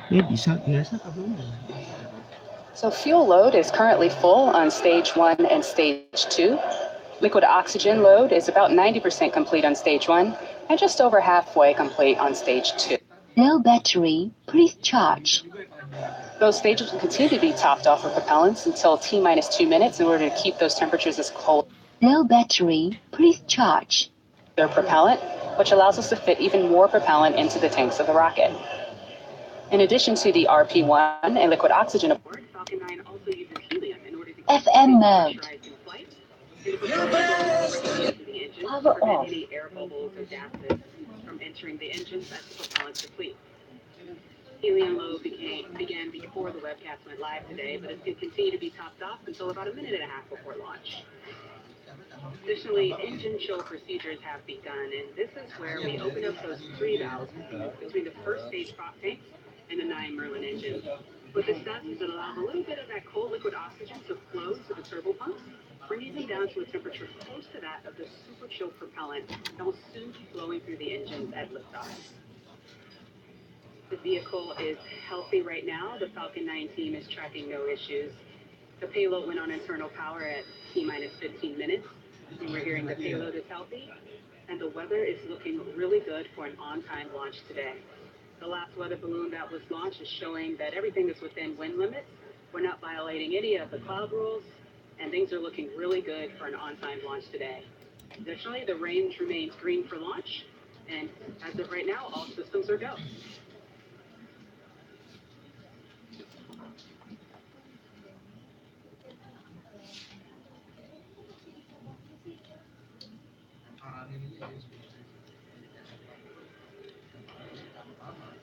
Bisa biasa apa belum? So fuel load is currently full on stage 1 and stage 2. Liquid oxygen load is about 90% complete on stage 1 and just over halfway complete on stage 2. Low battery, please charge. Those stages will continue to be topped off with propellants until T minus 2 minutes in order to keep those temperatures as cold Low battery, please charge. as their propellant, which allows us to fit even more propellant into the tanks of the rocket. In addition to the RP-1 and liquid oxygen aboard, Falcon 9 also uses helium in order to keep FM mode. pressurized in flight. Power off. any air bubbles or gases from entering the engines as the propellant depletes. Helium load began before the webcast went live today, but it's going to continue to be topped off until about a minute and a half before launch. Additionally, engine chill procedures have begun, and this is where we open up those 3 valves between the first stage prop tanks and the 9 Merlin engines. What this does is it allows a little bit of that cold liquid oxygen to flow to the turbo pumps, bringing them down to a temperature close to that of the super chill propellant that will soon be flowing through the engines at liftoff. The vehicle is healthy right now. The Falcon 9 team is tracking no issues. The payload went on internal power at T minus 15 minutes. And we're hearing the payload is healthy, and the weather is looking really good for an on-time launch today. The last weather balloon that was launched is showing that everything is within wind limits. We're not violating any of the cloud rules, and things are looking really good for an on-time launch today. Additionally, the range remains green for launch, and as of right now, all systems are go.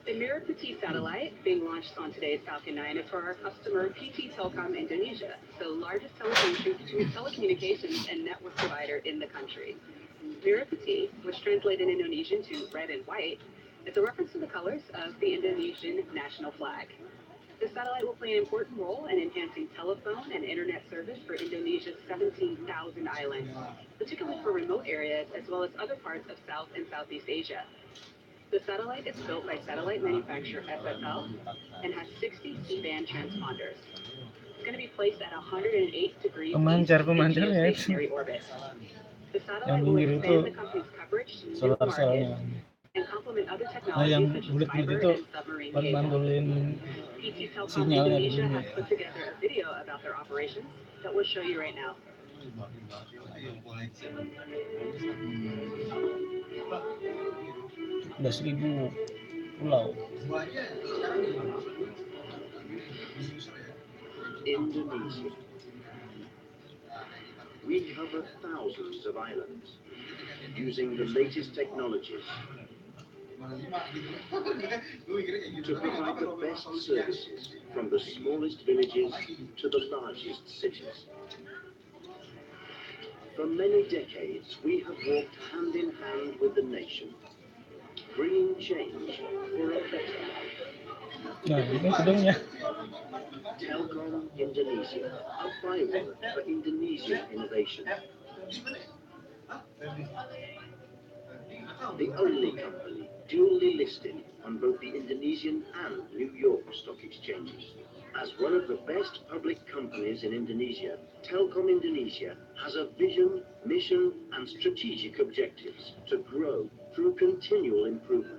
The Merah Putih satellite being launched on today's Falcon 9 is for our customer PT Telkom Indonesia, the largest telecommunications and network provider in the country. Merah Putih, which translated in Indonesian to red and white, is a reference to the colors of the Indonesian national flag. The satellite will play an important role in enhancing telephone and internet service for Indonesia's 17,000 islands, particularly for remote areas as well as other parts of South and Southeast Asia. The satellite is built by satellite manufacturer SSL and has 60 C-band transponders. It's going to be placed at 108 degrees east in geostationary orbit. The satellite will expand the company's coverage to new markets and complement other technologies such as fiber and submarine cables. PT Telkom Indonesia has put together a video about their operations that we'll show you right now. 11.000 pulau. Indonesia. We cover thousands of islands using the latest technologies to provide the best services from the smallest villages to the largest cities. For many decades, we have walked hand in hand with the nation, bringing change for a better life. Nah, ini gedungnya. Telkom Indonesia, a byword for Indonesian innovation. The only company duly listed on both the Indonesian and New York stock exchanges. As one of the best public companies in Indonesia, Telkom Indonesia has a vision, mission, and strategic objectives to grow through continual improvement.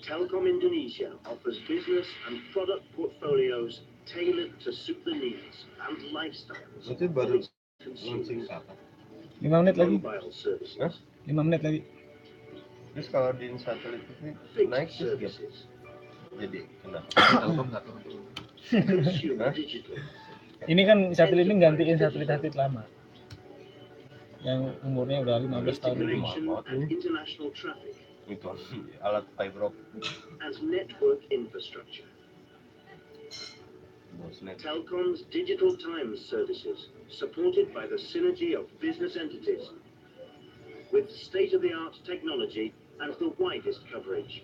Telkom Indonesia offers business and product portfolios tailored to suit the needs and lifestyles of its consumers. 5 menit lagi. Mobile services. 5 menit lagi. Terus kalau di satelit ini naik Fixed terus services. jadi kenapa? Telkom nggak turun. Consumer digital. Ini kan satelit ini gantiin satelit lama yang umurnya udah 15 tahun lebih. Integration and international traffic. Itu alat fiber optic. As network infrastructure. Telkom's digital times services, supported by the synergy of business entities, with state-of-the-art technology and the widest coverage.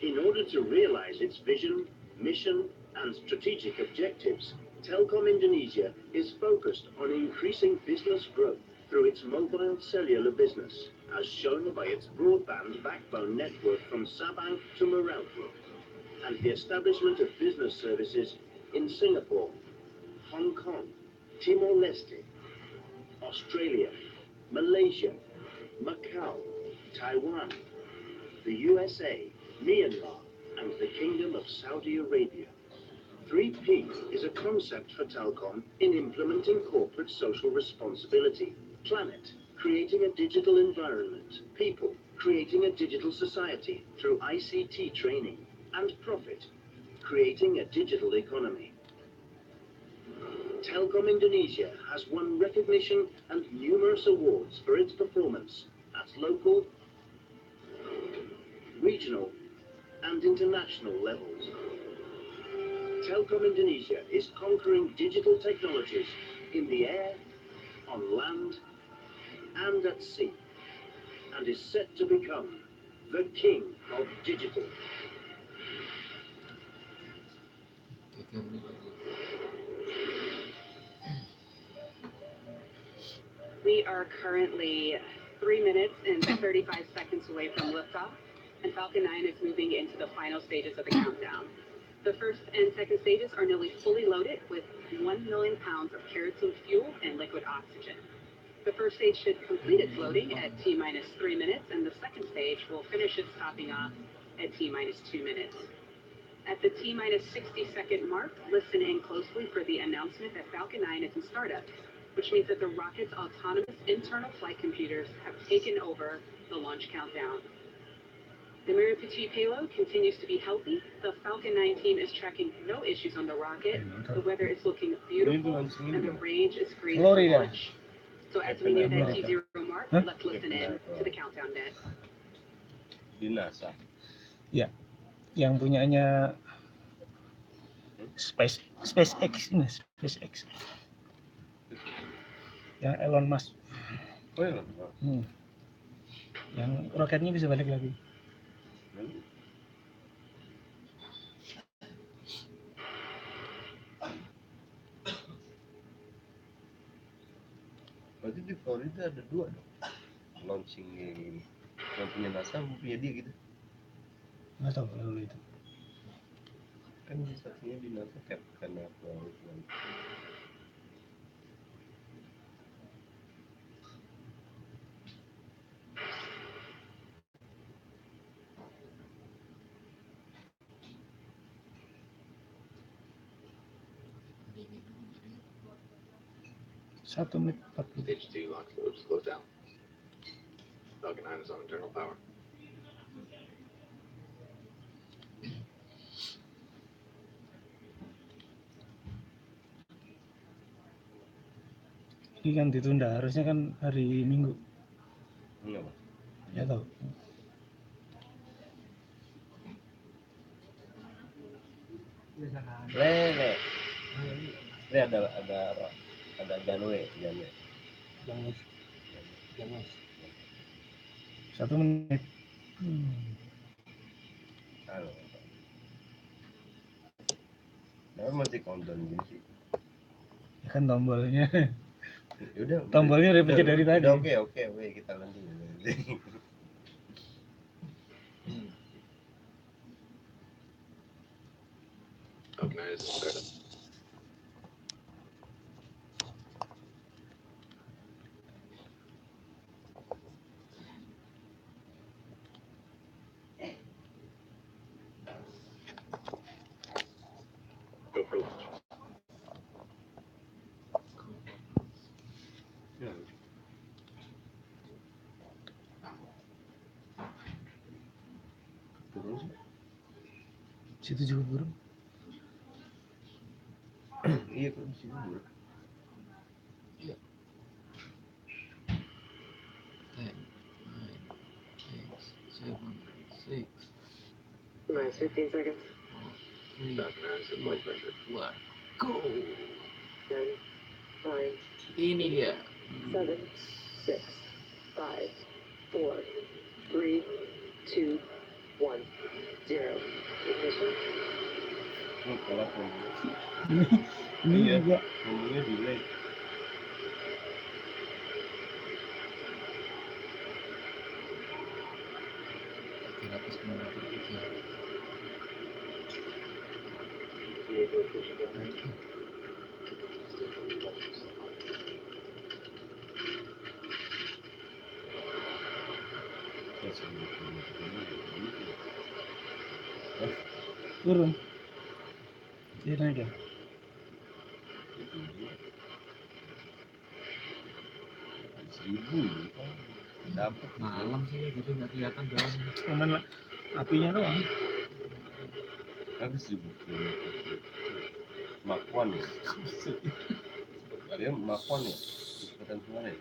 In order to realize its vision, mission, and strategic objectives, Telkom Indonesia is focused on increasing business growth through its mobile cellular business, as shown by its broadband backbone network from Sabang to Merah, and the establishment of business services in Singapore, Hong Kong, Timor-Leste, Australia, Malaysia, Macau, Taiwan, the USA, Myanmar, and the Kingdom of Saudi Arabia. 3P is a concept for Telkom in implementing corporate social responsibility. Planet, creating a digital environment. People, creating a digital society through ICT training. And profit, creating a digital economy. Telkom Indonesia has won recognition and numerous awards for its performance at local, regional, and international levels. Telkom Indonesia is conquering digital technologies in the air, on land, and at sea, and is set to become the king of digital. We are currently 3 minutes and 35 seconds away from liftoff, and Falcon 9 is moving into the final stages of the countdown. The first and second stages are nearly fully loaded with 1 million pounds of kerosene fuel and liquid oxygen. The first stage should complete its loading at T-minus 3 minutes, and the second stage will finish its topping off at T-minus 2 minutes. At the T-minus 60-second mark, listen in closely for the announcement that Falcon 9 is in startup, which means that the rocket's autonomous internal flight computers have taken over the launch countdown. The Merah Putih payload continues to be healthy. The Falcon 9 team is tracking no issues on the rocket. The weather is looking beautiful, and the range is green for Florida. launch. So as we near that T0 mark, let's listen in to the countdown net. Di NASA. Ya, yang punyanya SpaceX ini, SpaceX. Yang Elon Musk. Oh iya. Yang roketnya bisa balik lagi. Berarti di Florida ada 2 dong. Launching yang punya NASA punya dia gitu. Nggak tahu kalau itu. Kan satunya di NASA karena Florida. Satu menit 40. Stage 2 launch loops close down. Falcon 9 is on internal power. Ini kan ditunda, harusnya kan hari Minggu. Enggak, Mas. Ya tahu. Lele. Ini ada Janwe. Jangan. 1 menit. Halo. Nah, masih countdown gini sih. Ya kan tombolnya. Yaudah. Tombolnya udah pencet dari tadi. Oke, kita lanjut. Falcon 9 is in startup. Go for launch. Turun. Situ juga burung. Iya, kok di sini buruk. Iya. 10, 9, 8, 7, 6, Minus 15 seconds. 3, Falcon 9 is in flight pressure. 1, go! 10, 9, Ini dia. 7, 6, 5, 4, 3, 2, 1, 0. Ignition. Telat Ini Iya. juga ngomongnya delay. Turun. Dia naik ya. Dapat Malam sih jadi nggak kelihatan jalan. Cuman apinya doang. Tapi 1000 kilometer. Makuan ya. Dia makuan ya. Kecepatan kemana ya?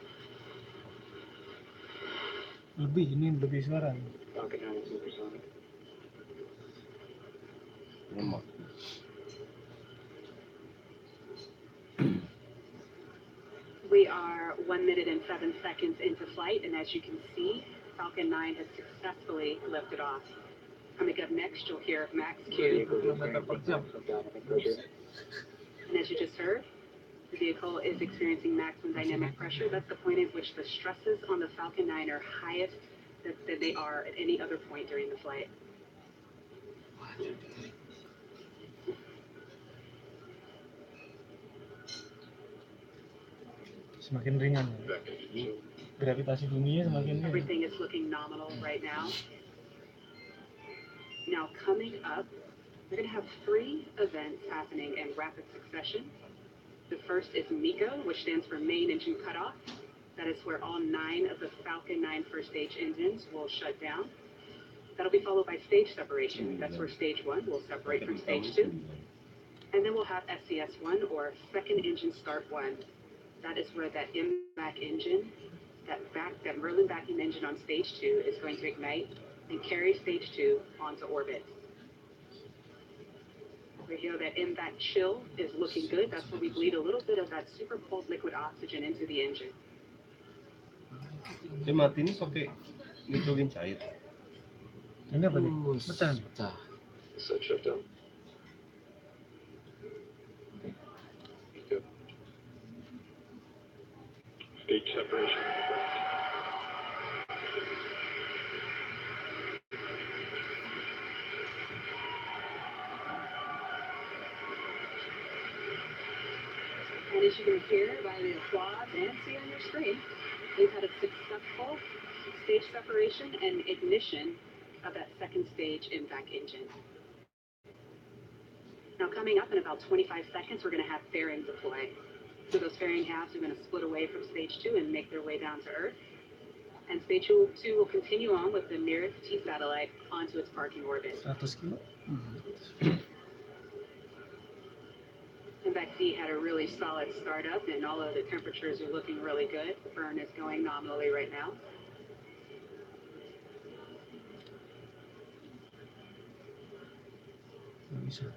Lebih sekarang. Lemak. We are 1 minute and 7 seconds into flight, and as you can see, Falcon 9 has successfully lifted off. Coming up next, you'll hear Max Q. Kilometer per jam. And as you just heard, the vehicle is experiencing maximum dynamic pressure. That's the point at which the stresses on the Falcon 9 are highest that they are at any other point during the flight. Semakin ringan. Gravitasi buminya semakin ringan. Everything is looking nominal right now. Now coming up, we're going to have 3 events happening in rapid succession. The first is MECO, which stands for Main Engine Cutoff. That is where all 9 of the Falcon 9 first stage engines will shut down. That'll be followed by stage separation. That's where stage 1 will separate from stage 2. And then we'll have SCS1, or second engine start 1. That is where that MVAC engine, that Merlin vacuum engine on stage 2 is going to ignite and carry stage 2 onto orbit. We hear that MVAC chill is looking good. That's where we bleed a little bit of that super cold liquid oxygen into the engine. Dia mati ini pakai nitrogen cair. Ini apa nih? Pecah. Pecah. Set shutdown. Good. Stage separation. And as you can hear by the applause and see on your screen, we've had a successful stage separation and ignition of that second stage MVAC engine. Now coming up in about 25 seconds, we're going to have fairing deploy. So those fairing halves are going to split away from stage 2 and make their way down to Earth. And stage 2 will continue on with the Merah Putih satellite onto its parking orbit. 100 kilo. MVAC D had a really solid startup, and all of the temperatures are looking really good. The burn is going nominally right now. Nggak bisa.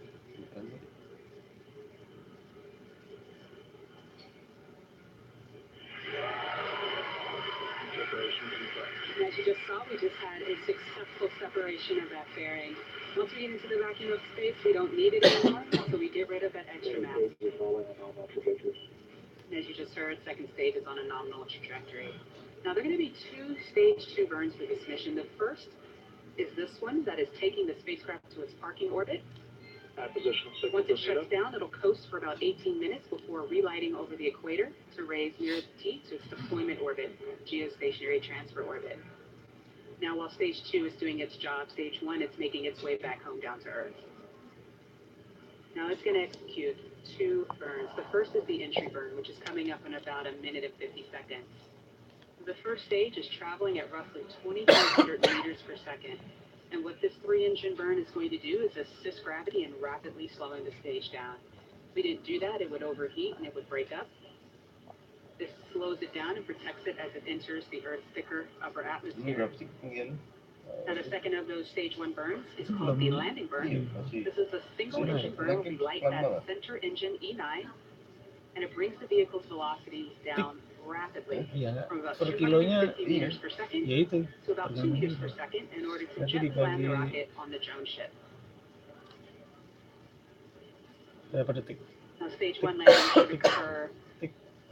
Separation confirmed. And as you just saw, we just had a successful separation of that fairing. Once we get into the vacuum of space, we don't need it anymore, so we get rid of that extra mass. And as you just heard, second stage is on a nominal trajectory. Now, there are going to be 2 stage 2 burns for this mission. The first is this one that is taking the spacecraft to its parking orbit. At position signal Once it proceed shuts down, it'll coast for about 18 minutes before relighting over the equator to raise Merah Putih to its deployment orbit, geostationary transfer orbit. Now, while stage 2 is doing its job, stage 1 is making its way back home down to Earth. Now, it's going to execute 2 burns. The first is the entry burn, which is coming up in about 1 minute and 50 seconds. The first stage is traveling at roughly 2,500 meters per second. And what this 3-engine burn is going to do is assist gravity in rapidly slowing the stage down. If we didn't do that, it would overheat and it would break up. This slows it down and protects it as it enters the Earth's thicker upper Ini atmosphere. berapa sih ketinggian? Now, the second of those stage 1 burns is called the landing burn. Masih This is a single engine burn where we light that center engine E9, and it brings the vehicle's velocity down rapidly Iya, from about per kilonya 250 meters per second ya itu. to about 2 meters per second in order to Nanti jet land the dibagi rocket on the drone ship. berapa detik? Now, stage 1 landing should occur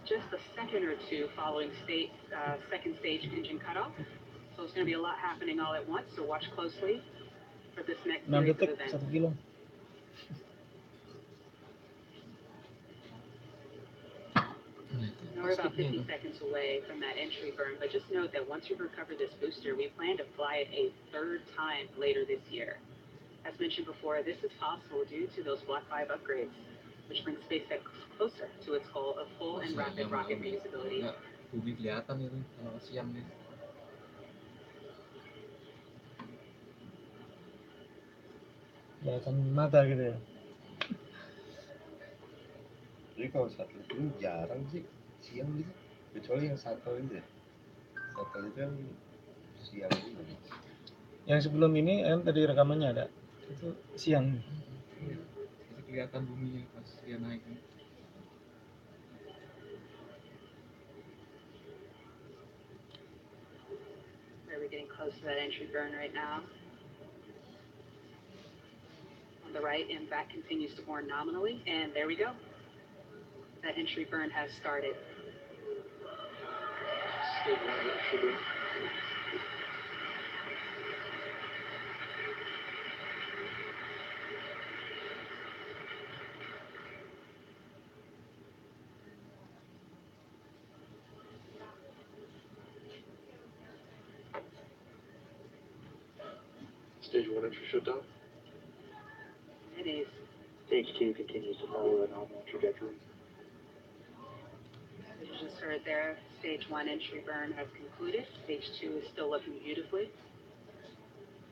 just a second or two following second stage engine cutoff. So it's going to be a lot happening all at once, so watch closely for this next 6 series of detik events. 1 kilo. Now we're about 50 seconds away from that entry burn, but just note that once you've recovered this booster, we plan to fly it a third time later this year. As mentioned before, this is possible due to those Block 5 upgrades, which brings SpaceX closer to its goal of full and rapid rocket reusability. Enggak, bumi kelihatan itu kalau siang nih. Kelihatan mata gitu ya. Jadi kalau satelit ini jarang sih siang gitu, kecuali yang satelit itu. Satelit kan siang juga. Yang sebelum ini kan tadi rekamannya ada. Itu siang. Jadi kelihatan buminya pas dia naik. We're getting close to that entry burn right now. On the right, impact continues to burn nominally, and there we go. That entry burn has started. Stage 1 entry shutdown. It is. Stage 2 continues to follow a normal trajectory. As you just heard there, stage 1 entry burn has concluded. Stage 2 is still looking beautifully.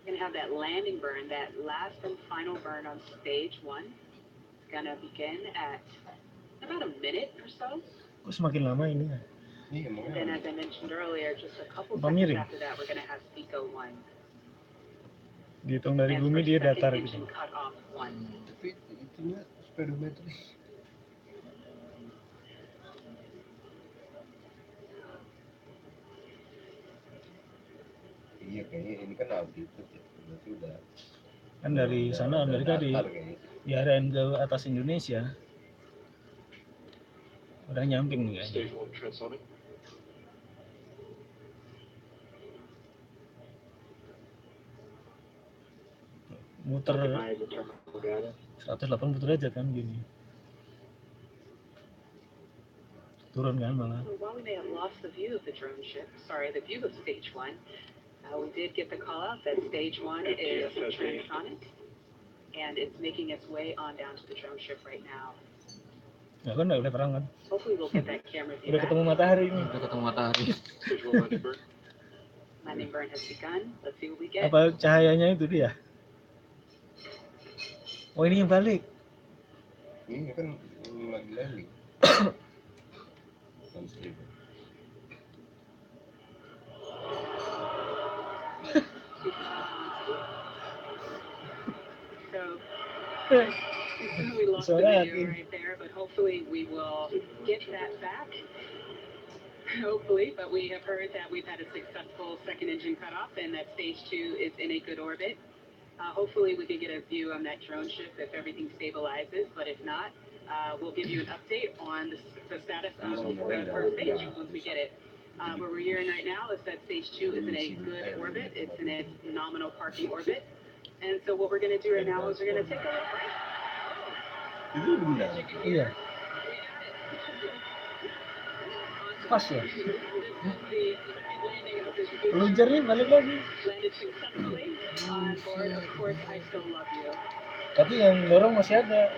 We're going to have that landing burn, that last and final burn on stage 1. It's going to begin at about a minute or so. Kok semakin lama ini ya? Iya And then, as makanya. I mentioned earlier, just a couple Apa seconds miring? after that, we're going to have Pico 1. Dihitung dari And bumi for dia second datar engine gitu. cut off 1. Tapi itunya speedometer. Iya kayaknya ini kan altitude ya, berarti udah. Kan dari sana Amerika datar kayaknya. diarahin ke atas Indonesia. Udah nyamping nih kayaknya. Stage 1 transonic. Muter Recognize the terminal data. 180 derajat kan gini. Turun kan malah. So while we may have lost the view of the drone ship, the view of stage 1, we did get the call out that stage 1 is transonic, and it's making its way on down to the drone ship right now. Ya kan udah terang kan. Hopefully we'll get that camera view Udah back. ketemu matahari ini. Udah ketemu matahari. Stage 1 landing burn. Landing burn has begun. Let's see what we get. Apa cahayanya itu dia? Oh ini yang balik. Ini kan lagi landing. Non-strip. So we lost the video right there, but hopefully we will get that back. Hopefully, but we have heard that we've had a successful second engine cutoff and that stage 2 is in a good orbit. Hopefully we can get a view on that drone ship if everything stabilizes, but if not, we'll give you an update on the status of the first stage once we get it. What we're hearing right now is that stage 2 is in a good orbit. It's in a nominal parking orbit. And so what we're going to do right now is we're going to take a little break. Itu benar. Iya. Pas ya. Peluncurannya balik lagi. Landed successfully on board. Of course, I still love you. Tapi yang dorong masih ada.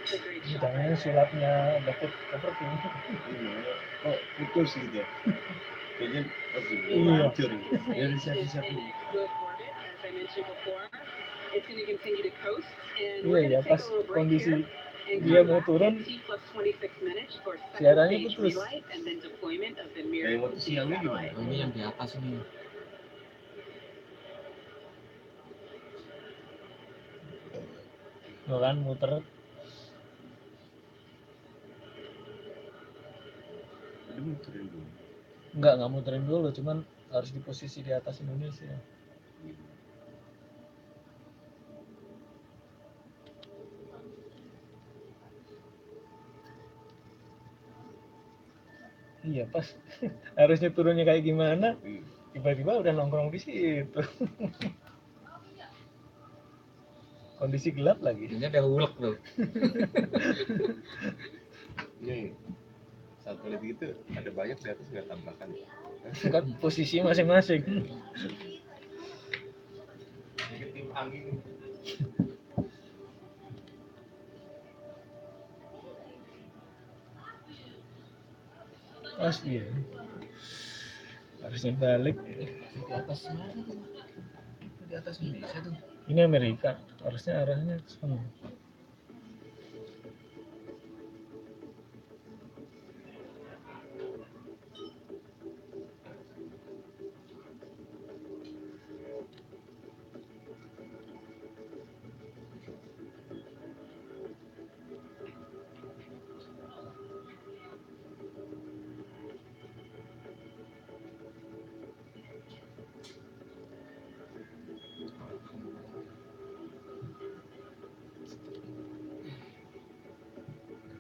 It's a great shot. Jangan sulapnya David Copperfield. Oh putus gitu. Kayaknya Iya. hancur. Dari It's in satu-satu. a good orbit, as I mentioned before. It's going to continue to coast, and Iya we're ya, going to take pas a little break kondisi here and dia come mau back turun, at T+26 for second siarannya stage putus. relight and then deployment of the Yang Merah waktu Putih siangnya gimana? satellite. Oh, ini yang di atas nih. Tuh kan muter. Udah muterin dulu. Nggak muterin dulu, cuman harus di posisi di atas Indonesia. Iya pas harusnya turunnya kayak gimana, Iya. tiba-tiba udah nongkrong di situ. Kondisi gelap lagi. Ini ada ulek tuh. Ini satelit gitu ada banyak di atas nggak tabrakan ya? Kan posisi masing-masing. Ini tim angin. Pasti ya. Harusnya balik. Di atas mana tuh? Itu di atas Indonesia tuh. Ini Amerika, harusnya arahnya ke sana.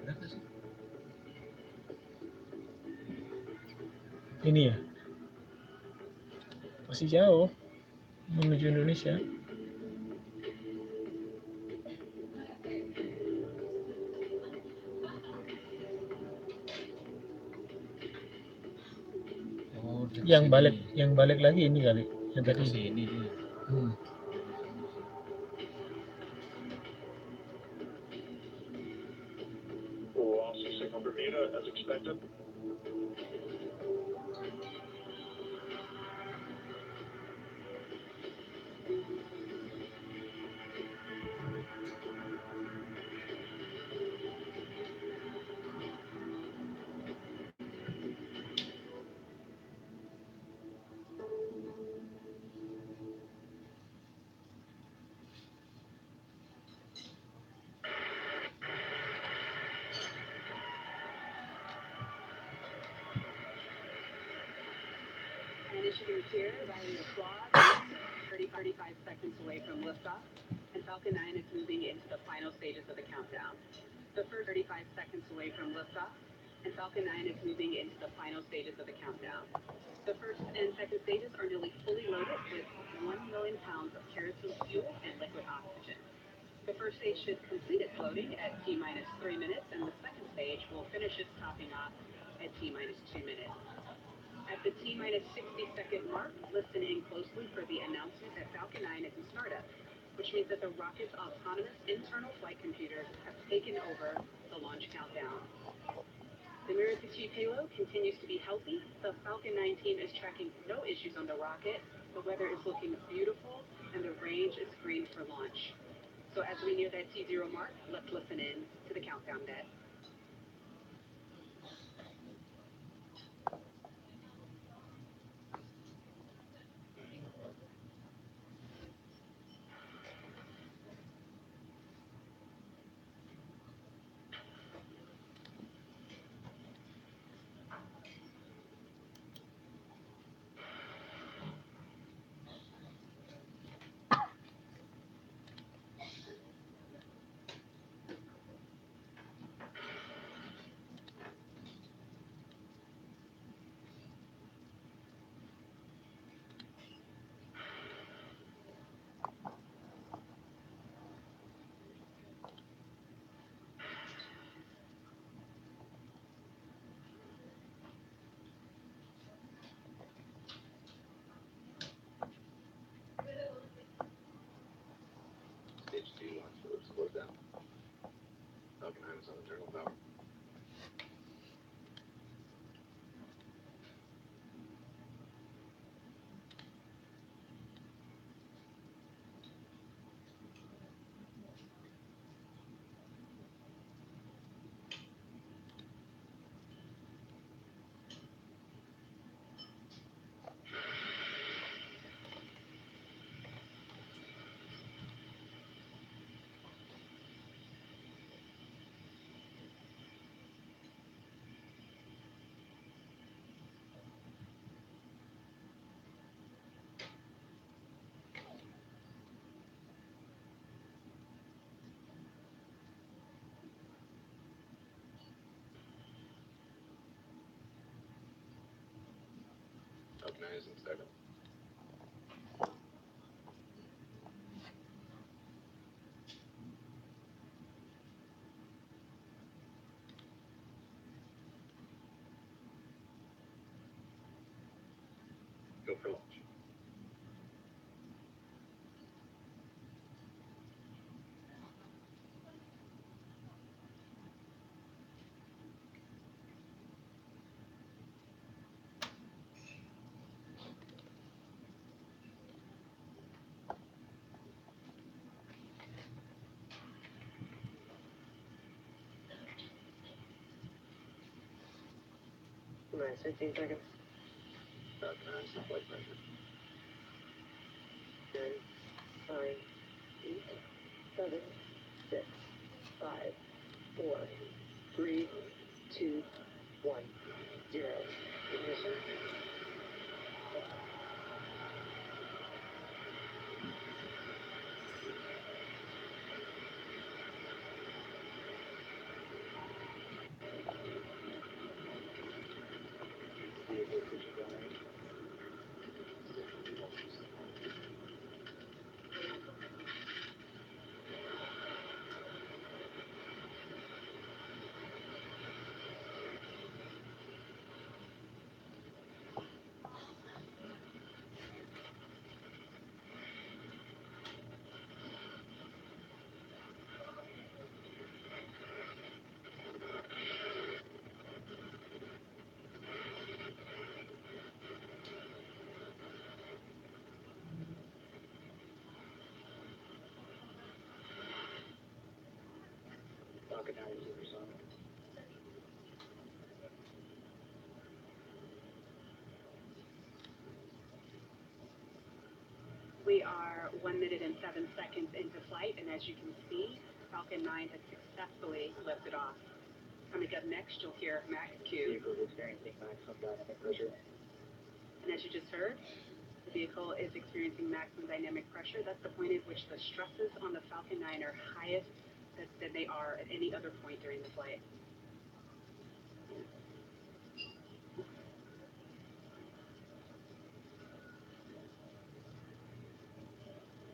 Berapa sih? Ini ya. Masih jauh menuju Indonesia. Oh, Yang balik lagi ini kali. Yang tadi ke sini dia. Lost signal Bermuda as expected. Initiatives here, rounding the flaws, 35 seconds away from liftoff, and Falcon 9 is moving into the final stages of the countdown. The first 35 seconds away from liftoff, and Falcon 9 is moving into the final stages of the countdown. The first and second stages are nearly fully loaded with 1 million pounds of kerosene fuel and liquid oxygen. The first stage should complete its loading at T-minus 3 minutes, and the second stage will finish its topping off at T-minus 2 minutes. At the T-minus 60-second mark, listen in closely for the announcement that Falcon 9 is in startup, which means that the rocket's autonomous internal flight computers have taken over the launch countdown. The Merah payload continues to be healthy. The Falcon 9 team is tracking no issues on the rocket. The weather is looking beautiful, and the range is green for launch. So as we near that T0 mark, let's listen in to the countdown net. Falcon 9 is in second. Go for launch. Minus 15 seconds. Falcon 9 is in flight measure. 10, 9, 8, 7, 6, 5, 4, 3, 2, 1, 0. Ignition. Falcon 9 is supersonic. We are 1 minute and 7 seconds into flight, and as you can see, Falcon 9 has successfully lifted off. Coming up next, you'll hear Max Q. Vehicle is experiencing maximum dynamic pressure. And as you just heard, the vehicle is experiencing maximum dynamic pressure. That's the point at which the stresses on the Falcon 9 are highest than they are at any other point during the flight.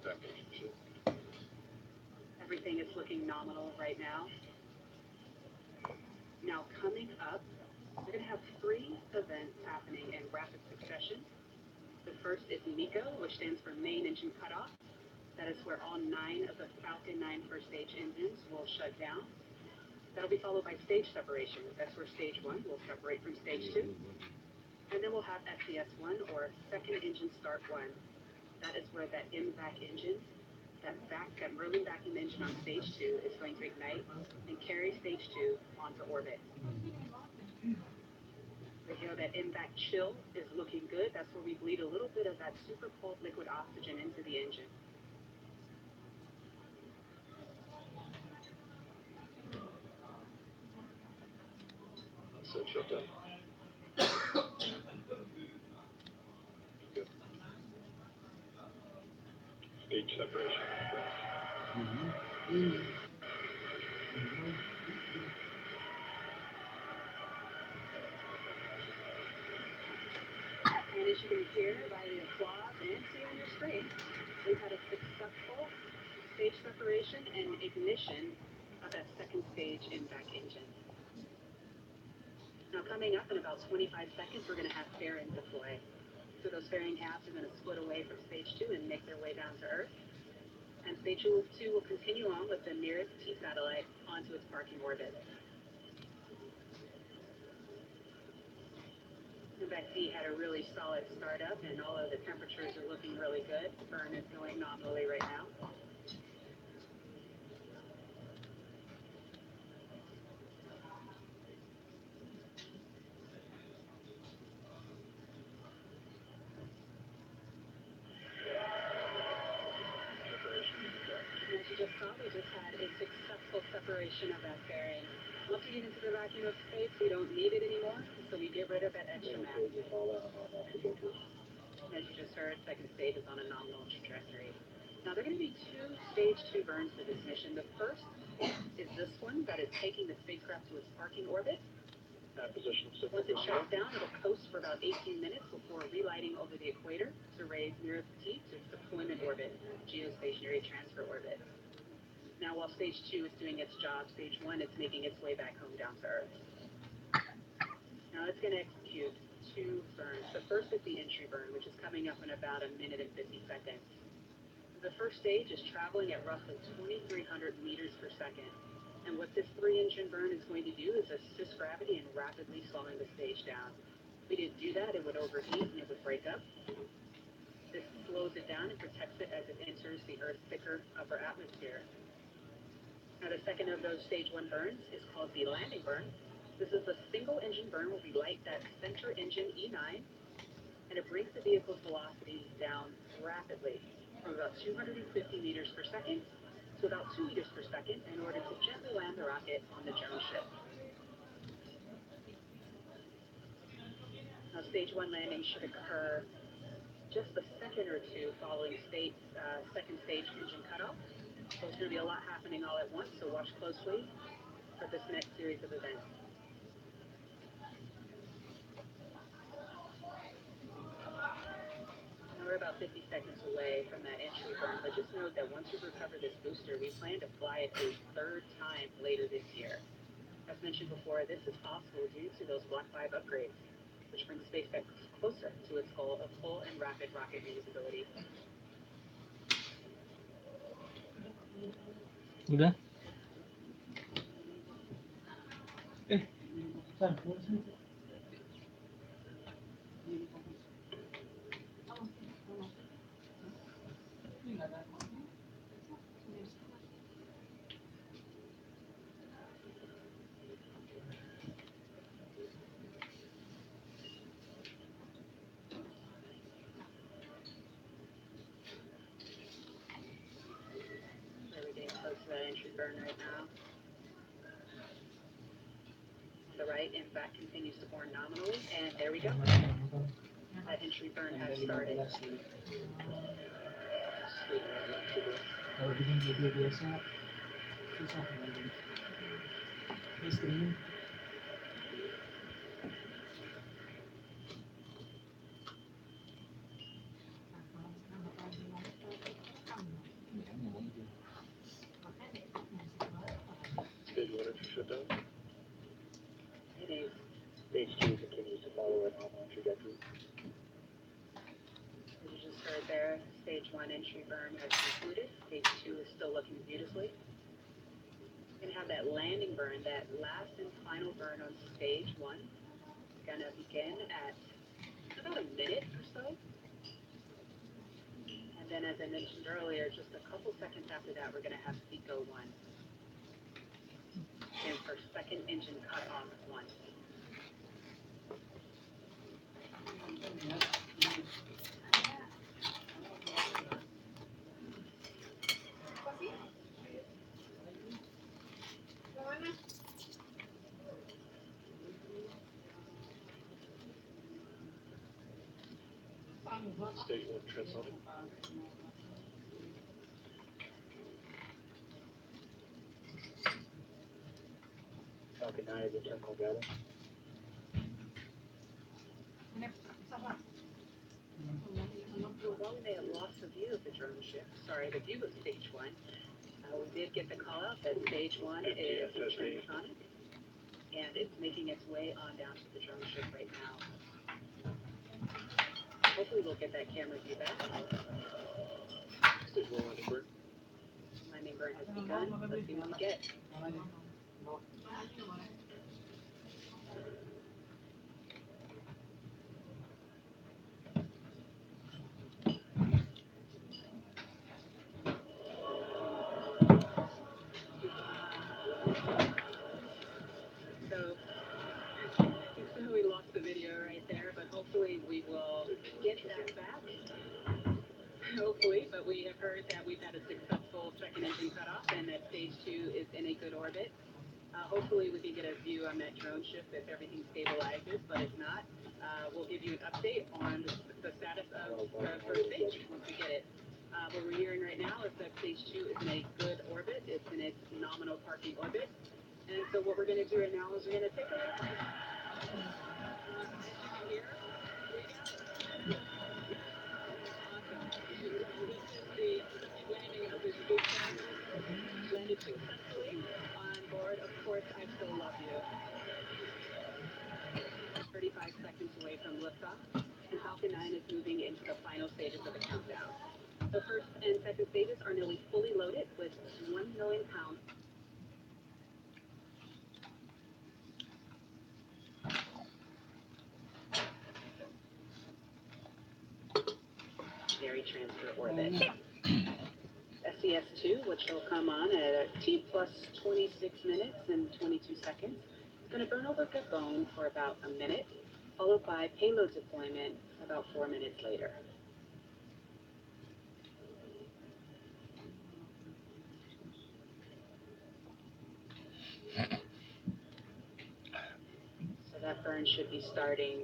Second shift. Everything is looking nominal right now. Now coming up, we're going to have 3 events happening in rapid succession. The first is MECO, which stands for Main Engine Cutoff. That is where all 9 of the Falcon 9 first stage engines will shut down. That'll be followed by stage separation. That's where stage 1 will separate from stage 2. And then we'll have SES1, or second engine start 1. That is where that MVAC engine, that rolling vacuum engine on stage 2 is going to ignite and carry stage 2 onto orbit. We know that MVAC chill is looking good. That's where we bleed a little bit of that super cold liquid oxygen into the engine. So shut down. Good. Stage separation. And as you can hear by the applause and see on your screen, we've had a successful stage separation and ignition of that second stage MVAC engine. Now coming up in about 25 seconds, we're going to have fairing deploy. So those fairing halves are going to split away from stage 2 and make their way down to Earth. And stage 2 will continue on with the Merah Putih satellite onto its parking orbit. MVAC-D had a really solid startup, and all of the temperatures are looking really good. Burn is going nominally right now. As you just saw, we just had a successful separation of that fairing. Once we get into the vacuum of space, we don't need it anymore, so we get rid of that extra mass. As you just heard, second stage is on a nominal trajectory. Now, there are going to be 2 stage 2 burns for this mission. The first is this one that is taking the spacecraft to its parking orbit. Position Once it shuts down, it'll coast for about 18 minutes before relighting over the equator to raise Merah to its deployment orbit, geostationary transfer orbit. Now, while stage 2 is doing its job, stage 1 is making its way back home down to Earth. Now, it's going to execute 2 burns. The first is the entry burn, which is coming up in about 1 minute and 50 seconds. The first stage is traveling at roughly 2,300 meters per second. And what this 3-engine burn is going to do is assist gravity in rapidly slowing the stage down. If we didn't do that, it would overheat and it would break up. This slows it down and protects it as it enters the Earth's thicker upper atmosphere. Now, the second of those stage 1 burns is called the landing burn. This is a single-engine burn where we light that center engine E9, and it brings the vehicle's velocity down rapidly from about 250 meters per second to about 2 meters per second in order to gently land the rocket on the drone ship. Now, stage 1 landing should occur just a second or two following second stage engine cutoff. So there's going to be a lot happening all at once, so watch closely for this next series of events. Now, we're about 50 seconds away from that entry burn, but just note that once we recover this booster, we plan to fly it a 3rd time later this year. As mentioned before, this is possible due to those Block 5 upgrades, which brings SpaceX closer to its goal of full and rapid rocket reusability. Udah? We're getting close to that entry burn right now. The right, in fact, continues to burn nominally, and there we go. That entry burn has started. Kalau bikin video biasa susah nanti. Streaming. Stage 1 entry shutdown. It is. Stage 2 continues to follow a normal trajectory. As you just heard there, stage 1 entry burn has concluded. Stage 2 is still looking beautifully. We're going to have that landing burn, that last and final burn on stage 1. It's going to begin at about a minute or so. And then, as I mentioned earlier, just a couple seconds after that, we're going to have Seco 1. And for second engine cut off 1. Stage 1 transonic. Falcon 9 is in terminal data. Although we may have lost the view of the drone ship, the view of stage 1, we did get the call out that stage 1 is transonic, and it's making its way on down to the drone ship right now. Hopefully we'll get that camera view back. Stage 1 landing burn. Landing burn has begun. Let's see what we get. So we lost the video right there, but hopefully we will get that back. Hopefully, but we have heard that we've had a successful second engine cutoff and that stage 2 is in a good orbit. Hopefully we can get a view on that drone ship if everything stabilizes, but if not, we'll give you an update on the status of the first stage once we get it. What we're hearing right now is that stage 2 is in a good orbit. It's in its nominal parking orbit. And so what we're going to do right now is we're going to take a Landed successfully on board. Of course, I still love you. 35 seconds away from liftoff, and Falcon 9 is moving into the final stages of the countdown. The first and second stages are nearly fully loaded with 1 million pounds. Transfer orbit. SES-2, which will come on at T plus 26 minutes and 22 seconds, is going to burn over Gabon for about a minute, followed by payload deployment about 4 minutes later. So that burn should be starting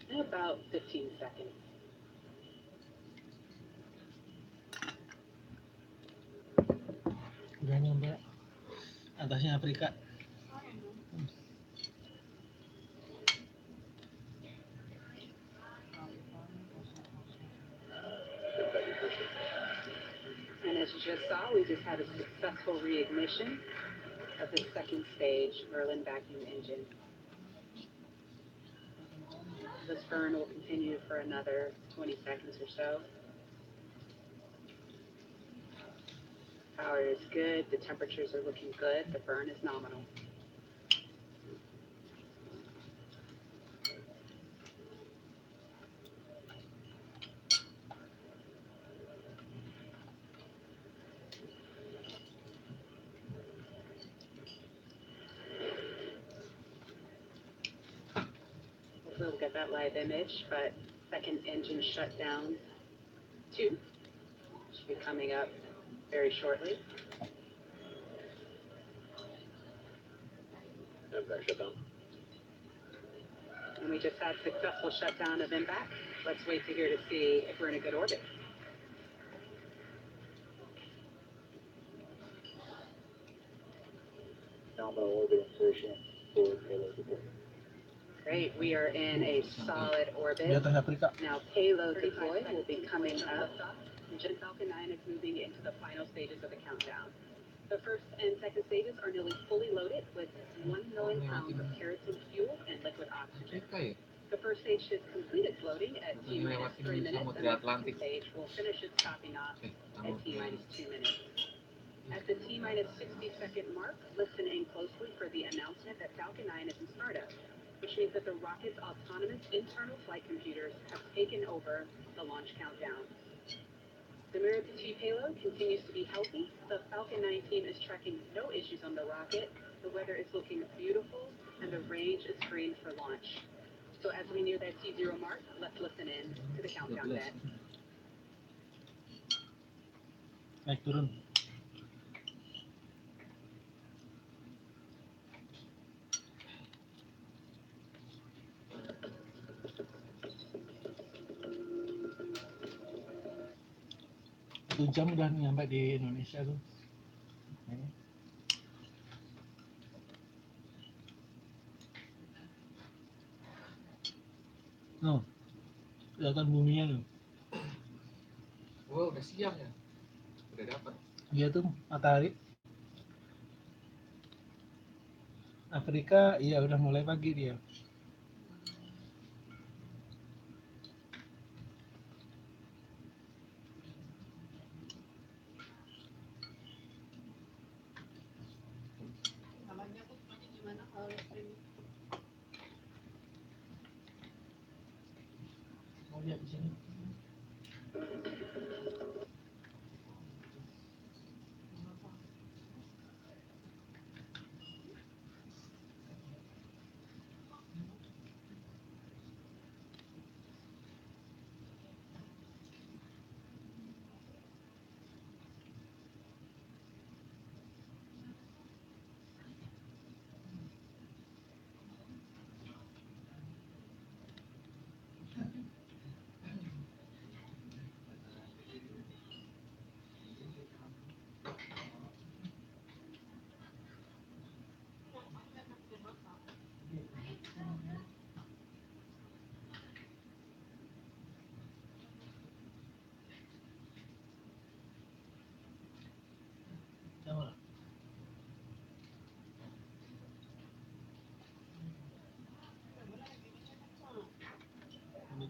in about 15 seconds. Udah nyampe atasnya Afrika. And as you just saw, we just had a successful reignition of the second stage Merlin vacuum engine. This burn will continue for another 20 seconds or so. Power is good, the temperatures are looking good, the burn is nominal. Hopefully we'll get that live image, but second engine shutdown 2 should be coming up very shortly. MVAC shutdown. And we just had successful shutdown of MVAC. Let's wait to hear to see if we're in a good orbit. Nominal orbit insertion for payload deployment. Great, we are in a solid Di orbit. atas Afrika. Now payload deploy will be coming up. Engine Falcon 9 is moving into the final stages of the countdown. The first and second stages are nearly fully loaded with 1 million pounds of kerosene fuel and liquid oxygen. Afrika ya? The first stage has completed loading at T minus 3 minutes, and the second stage will finish its topping off at T minus 2 minutes. At the T minus 60-second mark, listen in closely for the announcement that Falcon 9 is in startup, which means that the rocket's autonomous internal flight computers have taken over the launch countdown. The Merah Putih payload continues to be healthy. The Falcon 9 team is tracking no issues on the rocket. The weather is looking beautiful, and the range is green for launch. So as we near that T0 mark, let's listen in to the countdown 12. bed. Naik turun. Satu jam udah nyampe di Indonesia tuh. Ini. No, kelihatan buminya tuh. Wah, udah siang ya? Udah dapat. Iya tuh matahari. Afrika, iya udah mulai pagi dia. Mau lihat di sini.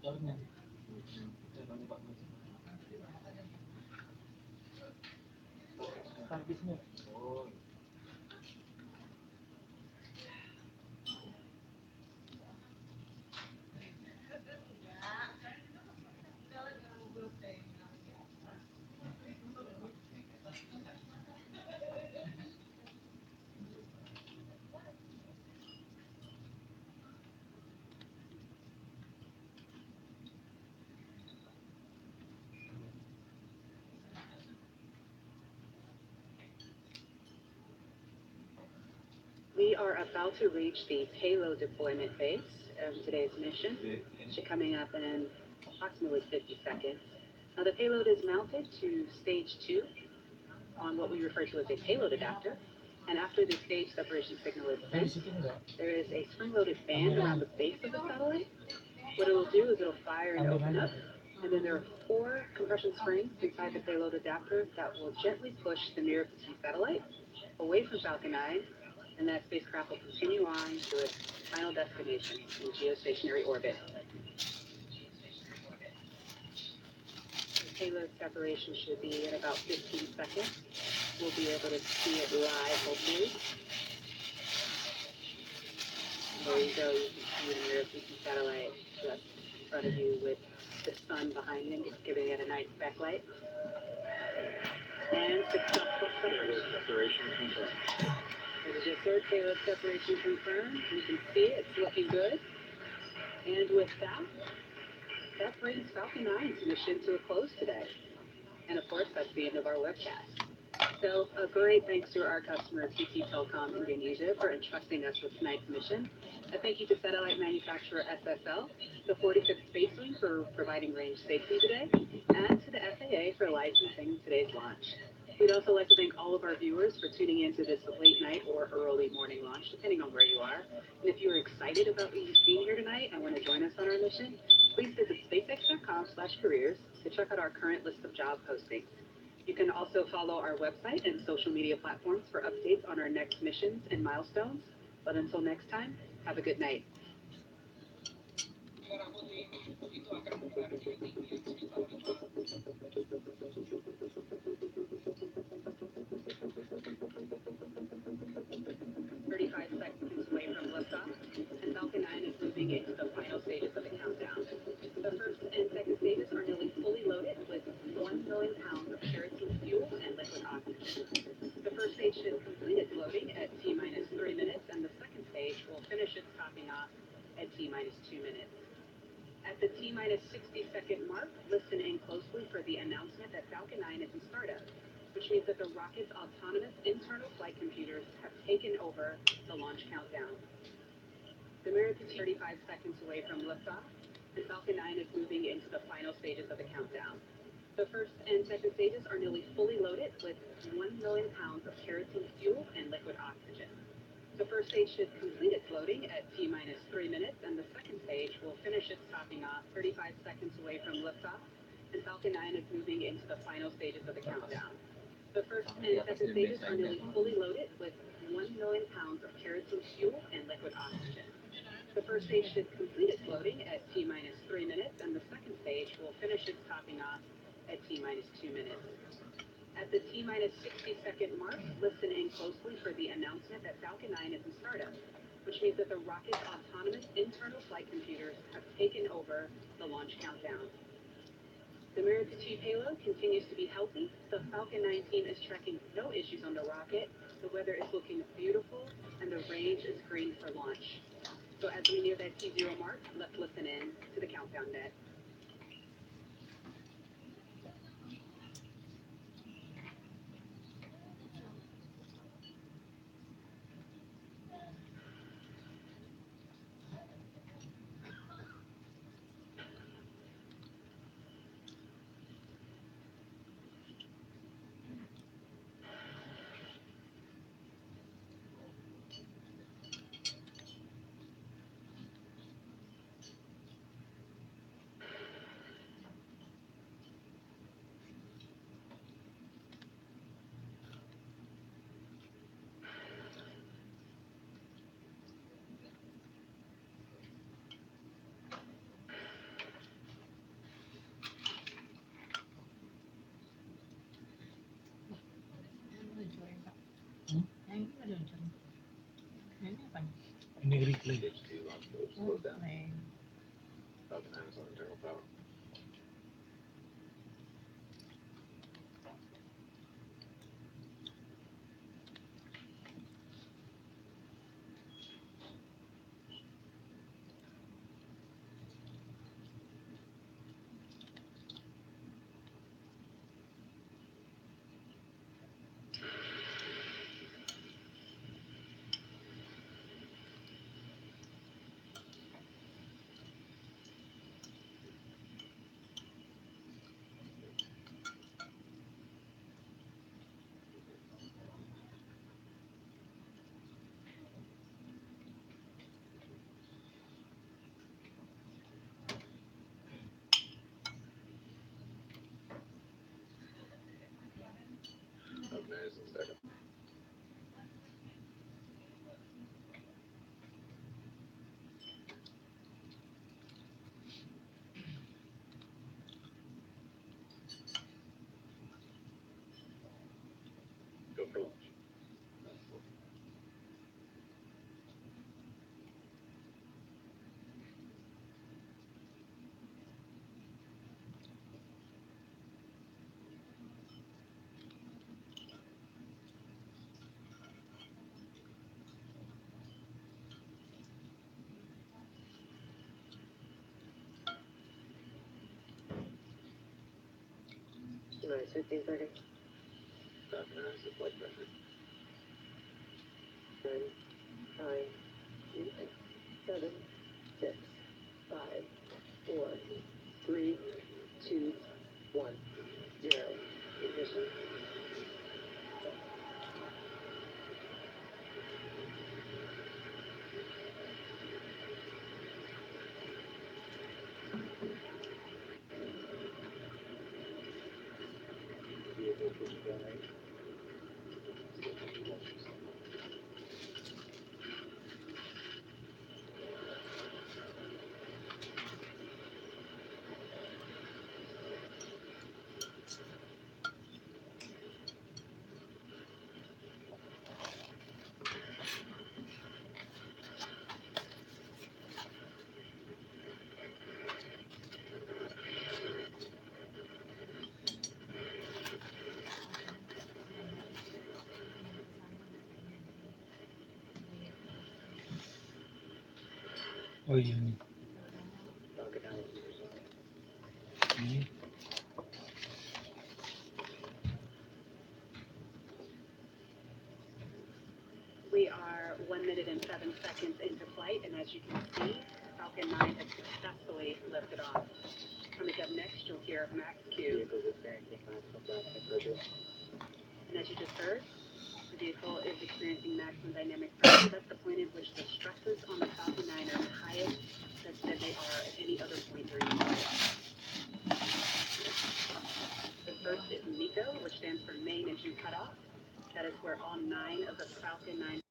motornya. Caranya Pak Mas. Starbiznet. Oh. We are about to reach the payload deployment phase of today's mission. It should coming up in approximately 50 seconds. Now the payload is mounted to stage 2 on what we refer to as a payload adapter. And after the stage separation signal is sent, there is a spring-loaded band around the base of the satellite. What it will do is it'll fire and open up, and then there are 4 compression springs inside the payload adapter that will gently push the Merah Putih satellite away from Falcon 9, and that spacecraft will continue on to its final destination in geostationary orbit. The payload separation should be in about 15 seconds. We'll be able to see it live, hopefully. There you go, you can see the Merah Putih satellite just in front of you with the sun behind it, giving it a nice backlight. And successful separation confirmed. There's your third payload separation confirmed. You can see it's looking good. And with that, that brings Falcon 9's mission to a close today. And of course, that's the end of our webcast. So a great thanks to our customer, PT Telkom Indonesia, for entrusting us with tonight's mission. A thank you to satellite manufacturer SSL, the 45th Space Wing for providing range safety today, and to the FAA for licensing today's launch. We'd also like to thank all of our viewers for tuning in to this late night or early morning launch, depending on where you are. And if you're excited about what you've seen here tonight and want to join us on our mission, please visit spacex.com/careers to check out our current list of job postings. You can also follow our website and social media platforms for updates on our next missions and milestones. But until next time, have a good night. Merah Putih itu akan menghadapi ketinggian sekitar 35 seconds away from liftoff, and Falcon 9 is moving into the final stages of the countdown. The first and second stages are nearly fully loaded with 1 million pounds of kerosene fuel and liquid oxygen. The first stage should complete its loading at T-minus 3 minutes, and the second stage will finish its topping off at T-minus 2 minutes. At the T-minus 60-second mark, listen in closely for the announcement that Falcon 9 is in startup, which means that the rocket's autonomous internal flight computers have taken over the launch countdown. The Merah Putih 35 seconds away from liftoff, and Falcon 9 is moving into the final stages of the countdown. The first and second stages are nearly fully loaded with 1 million pounds of kerosene fuel and liquid oxygen. The first stage should complete its loading at T-minus 3 minutes, and the second stage will finish its topping off 35 seconds away from liftoff, and Falcon 9 is moving into the final stages of the countdown. The first and second stages are nearly fully loaded with 1 million pounds of kerosene fuel and liquid oxygen. The first stage should complete its loading at T-minus 3 minutes, and the second stage will finish its topping off at T-minus 2 minutes. At the T-minus 60-second mark, listen in closely for the announcement that Falcon 9 is in startup, which means that the rocket's autonomous internal flight computers have taken over the launch countdown. The Merah Putih payload continues to be healthy. The Falcon 9 team is tracking no issues on the rocket. The weather is looking beautiful, and the range is green for launch. So as we near that T0 mark, let's listen in to the countdown net. Play. H2 launch mode slows down. Falcon 9 is on internal power. Falcon 9 is in startup. Go for launch. Nice, 15 seconds. Falcon 9 is at flight pressure. 10, 9, 8, 7, 6, 5, 4, 3, 2, 1, 0. Ignition. Vehicle pushing down range. Oh iya nih. Falcon 9 is Ini We are 1 minute and 7 seconds into flight, and as you can see, Falcon 9 has successfully lifted off. Coming up next, you'll hear max Q. vehicle is experiencing maximum dynamic pressure. And as you just heard, the vehicle is experiencing maximum dynamic pressure. That's the point at which the stresses on the Falcon 9 are the highest that they are at any other point during the flight. The first is MECO, which stands for Main Engine Cutoff. That is where all 9 of the Falcon 9